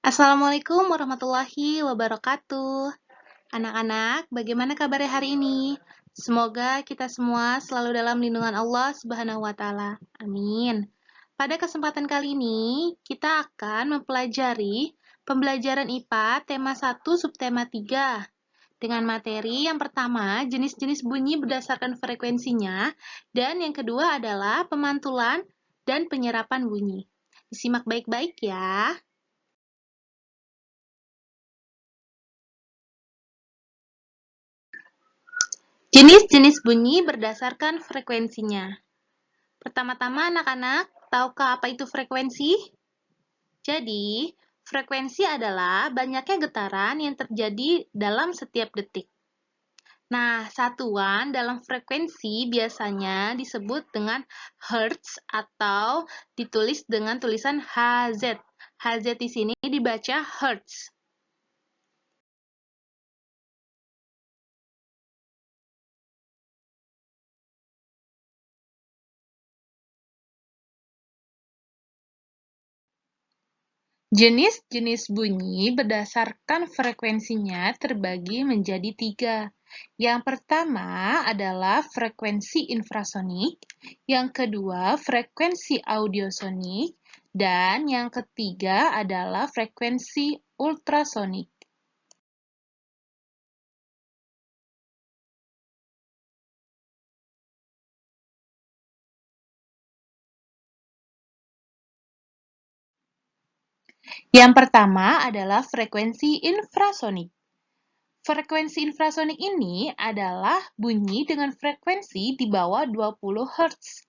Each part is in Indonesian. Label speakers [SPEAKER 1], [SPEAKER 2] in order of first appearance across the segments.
[SPEAKER 1] Assalamualaikum warahmatullahi wabarakatuh. Anak-anak, bagaimana kabarnya hari ini? Semoga kita semua selalu dalam lindungan Allah Subhanahu wa Ta'ala. Amin. Pada kesempatan kali ini, kita akan mempelajari pembelajaran IPA tema 1 subtema 3 dengan materi yang pertama, jenis-jenis bunyi berdasarkan frekuensinya, dan yang kedua adalah pemantulan dan penyerapan bunyi. Disimak baik-baik ya. Jenis-jenis bunyi berdasarkan frekuensinya. Pertama-tama anak-anak, tahukah apa itu frekuensi? Jadi, frekuensi adalah banyaknya getaran yang terjadi dalam setiap detik. Nah, satuan dalam frekuensi biasanya disebut dengan hertz atau ditulis dengan tulisan Hz. Hz di sini dibaca hertz. Jenis-jenis bunyi berdasarkan frekuensinya terbagi menjadi 3. Yang pertama adalah frekuensi infrasonik, yang kedua frekuensi audiosonik, dan yang ketiga adalah frekuensi ultrasonik. Yang pertama adalah frekuensi infrasonik. Frekuensi infrasonik ini adalah bunyi dengan frekuensi di bawah 20 Hz.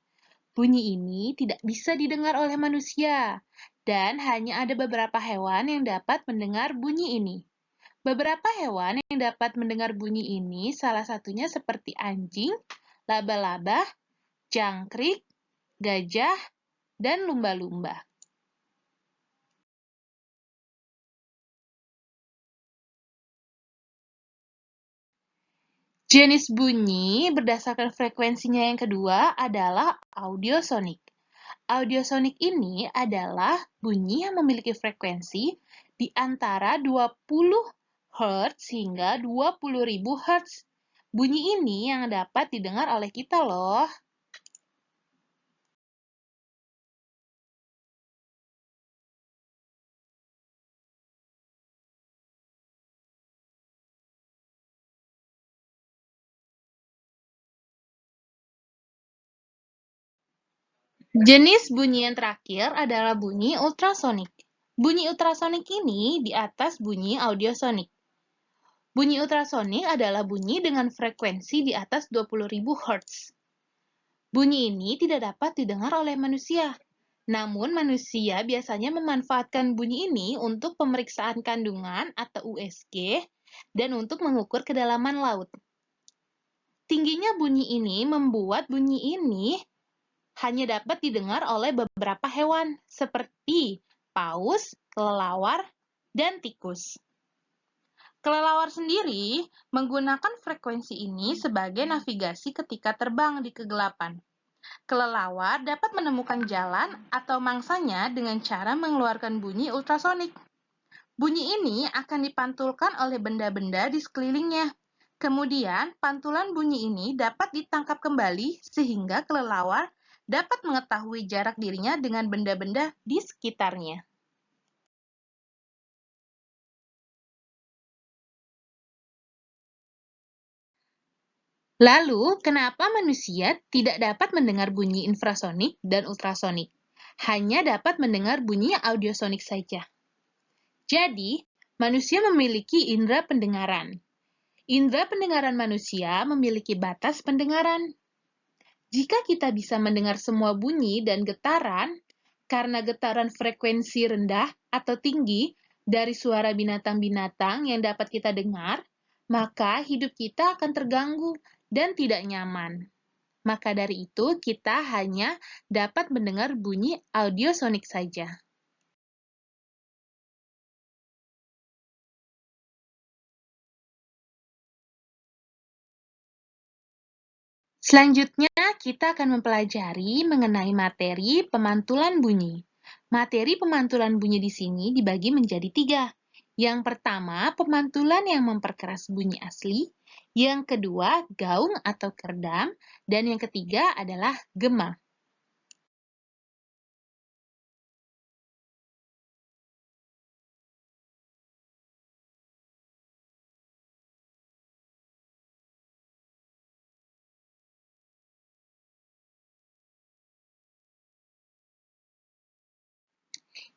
[SPEAKER 1] Bunyi ini tidak bisa didengar oleh manusia, dan hanya ada beberapa hewan yang dapat mendengar bunyi ini. Beberapa hewan yang dapat mendengar bunyi ini salah satunya seperti anjing, laba-laba, jangkrik, gajah, dan lumba-lumba. Jenis bunyi berdasarkan frekuensinya yang kedua adalah audiosonik. Audiosonik ini adalah bunyi yang memiliki frekuensi di antara 20 Hz hingga 20.000 Hz. Bunyi ini yang dapat didengar oleh kita loh. Jenis bunyi yang terakhir adalah bunyi ultrasonik. Bunyi ultrasonik ini di atas bunyi audiosonik. Bunyi ultrasonik adalah bunyi dengan frekuensi di atas 20.000 Hz. Bunyi ini tidak dapat didengar oleh manusia. Namun, manusia biasanya memanfaatkan bunyi ini untuk pemeriksaan kandungan atau USG dan untuk mengukur kedalaman laut. Tingginya bunyi ini membuat bunyi ini hanya dapat didengar oleh beberapa hewan seperti paus, kelelawar, dan tikus. Kelelawar sendiri menggunakan frekuensi ini sebagai navigasi ketika terbang di kegelapan. Kelelawar dapat menemukan jalan atau mangsanya dengan cara mengeluarkan bunyi ultrasonik. Bunyi ini akan dipantulkan oleh benda-benda di sekelilingnya. Kemudian, pantulan bunyi ini dapat ditangkap kembali sehingga kelelawar dapat mengetahui jarak dirinya dengan benda-benda di sekitarnya. Lalu, kenapa manusia tidak dapat mendengar bunyi infrasonik dan ultrasonik? Hanya dapat mendengar bunyi audiosonik saja. Jadi, manusia memiliki indera pendengaran. Indera pendengaran manusia memiliki batas pendengaran. Jika kita bisa mendengar semua bunyi dan getaran, karena getaran frekuensi rendah atau tinggi dari suara binatang-binatang yang dapat kita dengar, maka hidup kita akan terganggu dan tidak nyaman. Maka dari itu, kita hanya dapat mendengar bunyi audiosonik saja. Selanjutnya, kita akan mempelajari mengenai materi pemantulan bunyi. Materi pemantulan bunyi di sini dibagi menjadi 3. Yang pertama, pemantulan yang memperkeras bunyi asli. Yang kedua, gaung atau kerdam. Dan yang ketiga adalah gema.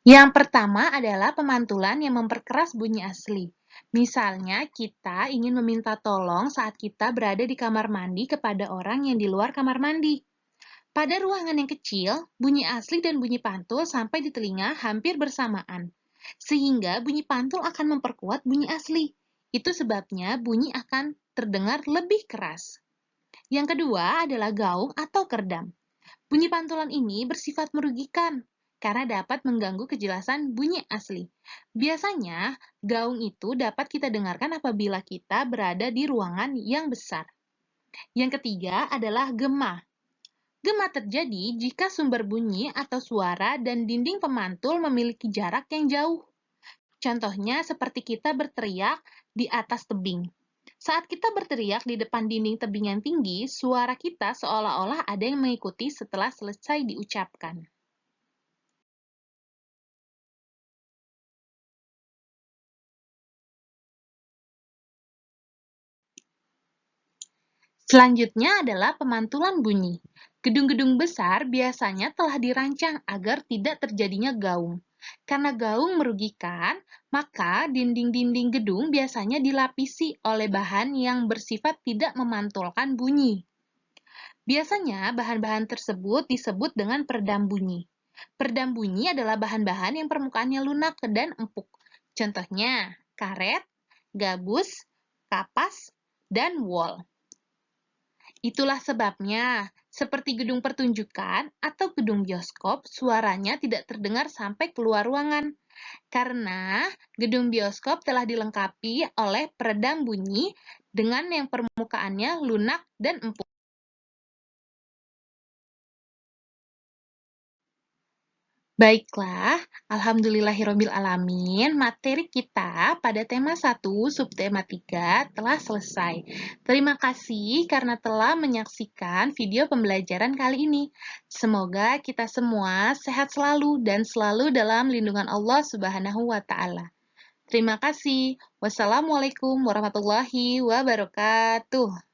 [SPEAKER 1] Yang pertama adalah pemantulan yang memperkeras bunyi asli. Misalnya, kita ingin meminta tolong saat kita berada di kamar mandi kepada orang yang di luar kamar mandi. Pada ruangan yang kecil, bunyi asli dan bunyi pantul sampai di telinga hampir bersamaan. Sehingga bunyi pantul akan memperkuat bunyi asli. Itu sebabnya bunyi akan terdengar lebih keras. Yang kedua adalah gaung atau kerdam. Bunyi pantulan ini bersifat merugikan karena dapat mengganggu kejelasan bunyi asli. Biasanya, gaung itu dapat kita dengarkan apabila kita berada di ruangan yang besar. Yang ketiga adalah gema. Gema terjadi jika sumber bunyi atau suara dan dinding pemantul memiliki jarak yang jauh. Contohnya seperti kita berteriak di atas tebing. Saat kita berteriak di depan dinding tebing yang tinggi, suara kita seolah-olah ada yang mengikuti setelah selesai diucapkan. Selanjutnya adalah pemantulan bunyi. Gedung-gedung besar biasanya telah dirancang agar tidak terjadinya gaung. Karena gaung merugikan, maka dinding-dinding gedung biasanya dilapisi oleh bahan yang bersifat tidak memantulkan bunyi. Biasanya bahan-bahan tersebut disebut dengan peredam bunyi. Peredam bunyi adalah bahan-bahan yang permukaannya lunak dan empuk. Contohnya, karet, gabus, kapas, dan wol. Itulah sebabnya, seperti gedung pertunjukan atau gedung bioskop, suaranya tidak terdengar sampai keluar ruangan. Karena gedung bioskop telah dilengkapi oleh peredam bunyi dengan yang permukaannya lunak dan empuk. Baiklah, alhamdulillahirabbil alamin, materi kita pada tema 1 subtema 3 telah selesai. Terima kasih karena telah menyaksikan video pembelajaran kali ini. Semoga kita semua sehat selalu dan selalu dalam lindungan Allah Subhanahu wa taala. Terima kasih. Wassalamualaikum warahmatullahi wabarakatuh.